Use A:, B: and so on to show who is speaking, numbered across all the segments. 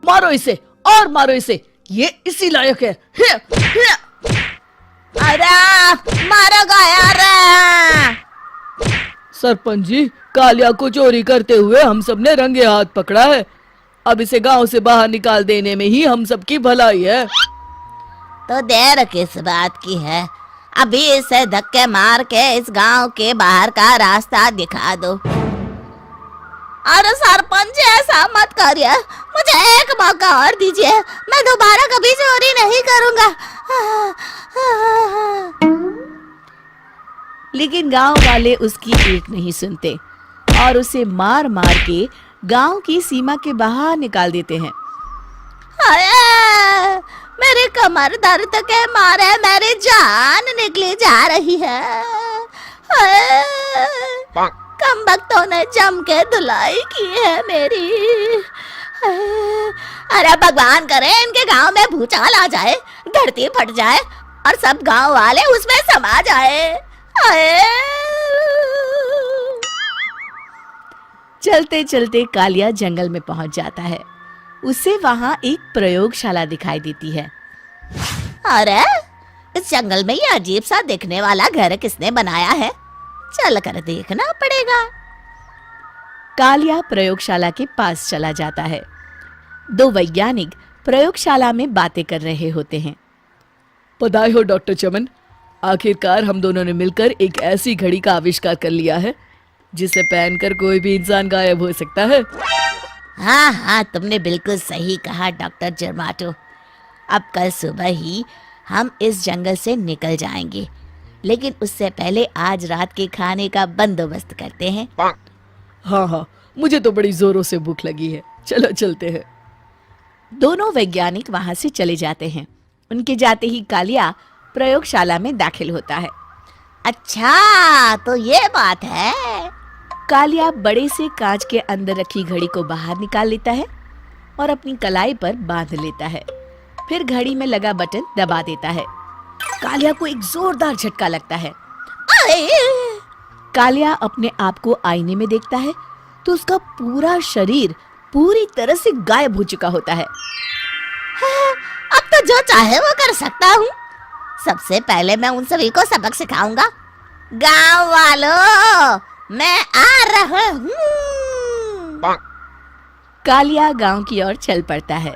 A: मारो इसे और मारो इसे, ये इसी लायक है।
B: अरे मारो यार।
A: सरपंच जी, कालिया को चोरी करते हुए हम सब ने रंगे हाथ पकड़ा है। अब इसे गांव से बाहर निकाल देने में ही हम सबकी भलाई है।
B: तो देर किस बात की है, अभी इसे धक्के मार के इस गांव के बाहर का रास्ता दिखा दो। अरे सरपंच ऐसा मत करिए, मुझे एक मौका और दीजिए, मैं दोबारा कभी चोरी नहीं करूंगा।
C: लेकिन गांव वाले उसकी एक नहीं सुनते और उसे मार मार के गांव की सीमा के बाहर निकाल देते हैं।
B: मेरी कमर दर्द के मारे मेरी जान निकली जा रही है। कमबख्तों ने जम के धुलाई की है मेरी। अरे भगवान करे इनके गांव में भूचाल आ जाए, धरती फट जाए और सब गांव वाले उसमें समा जाए।
C: चलते चलते कालिया जंगल में पहुंच जाता है। उसे वहां एक प्रयोगशाला दिखाई देती है।
B: अरे इस जंगल में ये अजीब सा दिखने वाला घर किसने बनाया है, चल कर देखना पड़ेगा।
C: कालिया प्रयोगशाला के पास चला जाता है। दो वैज्ञानिक प्रयोगशाला में बातें कर रहे होते हैं।
A: बधाई हो डॉक्टर चमन, आखिरकार हम दोनों ने मिलकर एक ऐसी घड़ी का आविष्कार कर लिया है जिसे पहनकर कोई भी इंसान गायब हो सकता है।
B: हाँ हाँ, तुमने बिल्कुल सही कहा डॉक्टर जर्माटो। अब कल सुबह ही हम इस जंगल से निकल जाएंगे, लेकिन उससे पहले आज रात के खाने का बंदोबस्त करते हैं।
A: हाँ हाँ, मुझे तो बड़ी जोरों से भूख लगी है, चलो चलते हैं।
C: दोनों वैज्ञानिक वहां से चले जाते हैं। उनके जाते ही कालिया प्रयोगशाला में दाखिल होता है।
B: अच्छा तो ये बात है।
C: कालिया बड़े से कांच के अंदर रखी घड़ी को बाहर निकाल लेता है और अपनी कलाई पर बांध लेता है। फिर घड़ी में लगा बटन दबा देता है। कालिया को एक जोरदार झटका लगता है। कालिया अपने आप को आईने में देखता है तो उसका पूरा शरीर पूरी तरह से गायब हो चुका होता है।
B: अब तो जो चाहे वो कर सकता हूँ। सबसे पहले मैं उन सभी को सबक सिखाऊंगा। गांव वालों, मैं आ रहा हूँ।
C: कालिया गांव की ओर चल पड़ता है।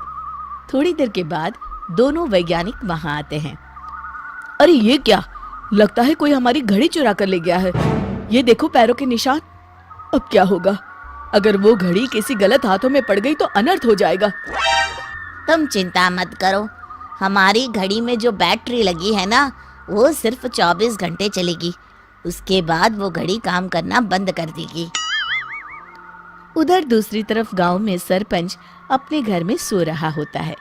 C: थोड़ी देर के बाद दोनों वैज्ञानिक वहां आते हैं।
A: अरे ये क्या, लगता है कोई हमारी घड़ी चुरा कर ले गया है। ये देखो पैरों के निशान। अब क्या होगा, अगर वो घड़ी किसी गलत हाथों में पड़ गई तो अनर्थ हो जाएगा।
B: तुम चिंता मत करो, हमारी घड़ी में जो बैटरी लगी है ना, वो सिर्फ 24 घंटे चलेगी। उसके बाद वो घड़ी काम करना बंद कर देगी।
C: उधर दूसरी तरफ गांव में सरपंच अपने घर में सो रहा होता है।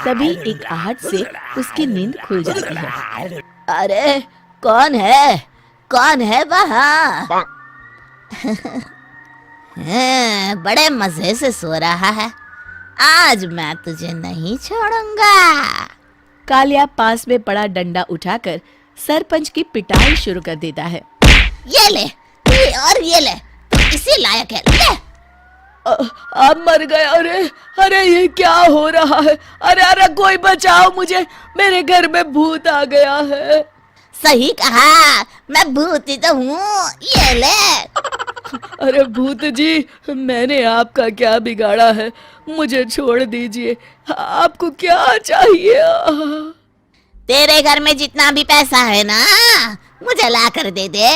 C: तभी एक आहट से उसकी नींद खुल जाती है।
B: अरे कौन है, कौन है वहाँ? बड़े मजे से सो रहा है, आज मैं तुझे नहीं छोड़ूंगा।
C: कालिया पास में पड़ा डंडा उठाकर सरपंच की पिटाई शुरू कर देता है।
B: ये ले, ये और ये ले, तू इसी लायक है, ले।
A: आप मर गए। अरे अरे ये क्या हो रहा है? अरे अरे कोई बचाओ मुझे, मेरे घर में भूत आ गया है।
B: सही कहा, मैं भूत ही तो हूँ, ये ले।
A: अरे भूत जी, मैंने आपका क्या बिगाड़ा है, मुझे छोड़ दीजिए। आपको क्या चाहिए?
B: तेरे घर में जितना भी पैसा है ना, मुझे ला कर दे दे,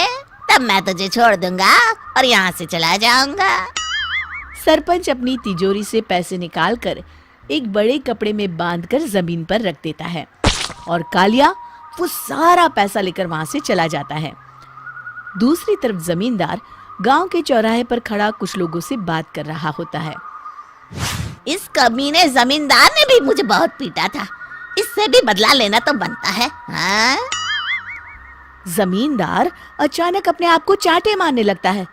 B: तब मैं तुझे छोड़ दूंगा और यहाँ से चला जाऊंगा।
C: सरपंच अपनी तिजोरी से पैसे निकालकर एक बड़े कपड़े में बांधकर जमीन पर रख देता है और कालिया वो सारा पैसा लेकर वहां से चला जाता है। दूसरी तरफ जमींदार गांव के चौराहे पर खड़ा कुछ लोगों से बात कर रहा होता है।
B: इस कमीने जमींदार ने भी मुझे बहुत पीटा था, इससे भी बदला लेना तो बनता है। हाँ?
C: जमींदार अचानक अपने आप को चांटे मारने लगता है।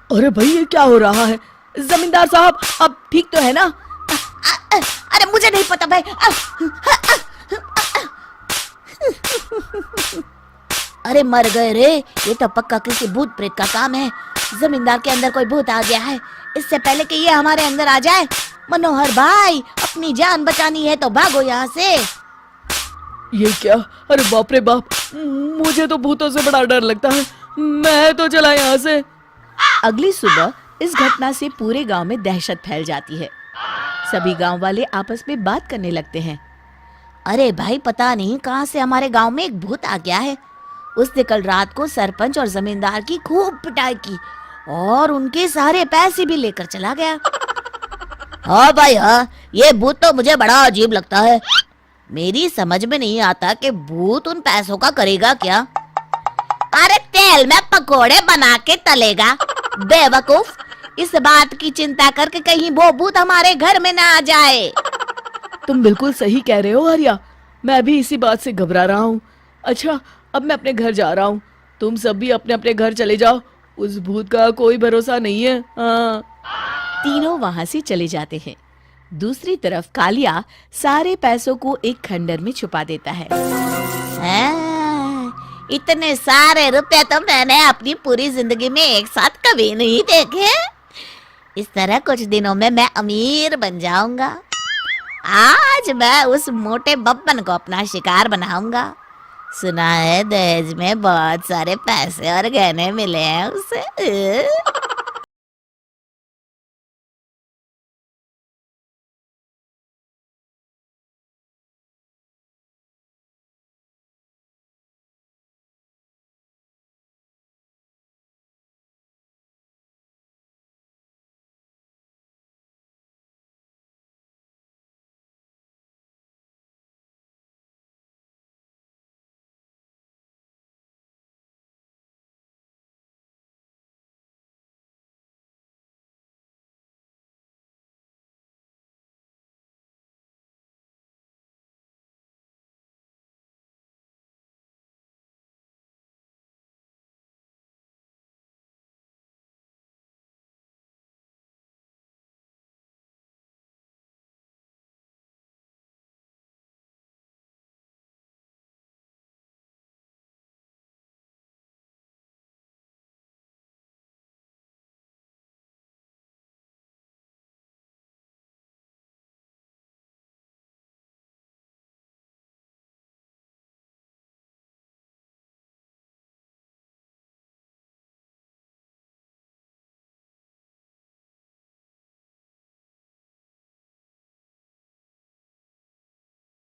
A: अरे भाई ये क्या हो रहा है? जमींदार साहब अब ठीक तो है ना?
B: अरे मुझे नहीं पता भाई। अरे मर गए रे, ये तो पक्का किसी भूत प्रेत का काम है। जमींदार के अंदर कोई भूत आ गया है। इससे पहले कि ये हमारे अंदर आ जाए, मनोहर भाई अपनी जान बचानी है तो भागो यहाँ से।
A: ये क्या? अरे बाप रे बाप, मुझे तो भूतों से बड़ा डर लगता है। मैं तो चला यहाँ से।
C: अगली सुबह इस घटना से पूरे गांव में दहशत फैल जाती है। सभी गांव वाले आपस में बात करने लगते हैं।
B: अरे भाई, पता नहीं कहाँ से हमारे गांव में एक भूत आ गया है। उसने कल रात को सरपंच और जमींदार की खूब पिटाई की और उनके सारे पैसे भी लेकर चला गया। हाँ भाई हाँ, ये भूत तो मुझे बड़ा अजीब लगता है। मेरी समझ में नहीं आता कि भूत उन पैसों का करेगा क्या। अरे तेल में पकोड़े बना के तलेगा बेवकूफ। इस बात की चिंता करके कहीं वो भूत हमारे घर में ना आ जाए।
A: तुम बिल्कुल सही कह रहे हो आर्या, मैं भी इसी बात से घबरा रहा हूँ। अच्छा, अब मैं अपने घर जा रहा हूँ। तुम सब भी अपने अपने घर चले जाओ। उस भूत का कोई भरोसा नहीं है। हाँ।
C: तीनों वहां से चले जाते हैं। दूसरी तरफ कालिया सारे पैसों को एक खंडर में छुपा देता है।
B: इतने सारे रुपए तो मैंने अपनी पूरी जिंदगी में एक साथ कभी नहीं देखे। इस तरह कुछ दिनों में मैं अमीर बन जाऊंगा। आज मैं उस मोटे बब्बन को अपना शिकार बनाऊंगा। सुना है दहेज में बहुत सारे पैसे और गहने मिले हैं उसे।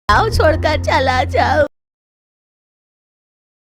C: आओ, छोड़कर चला जाओ।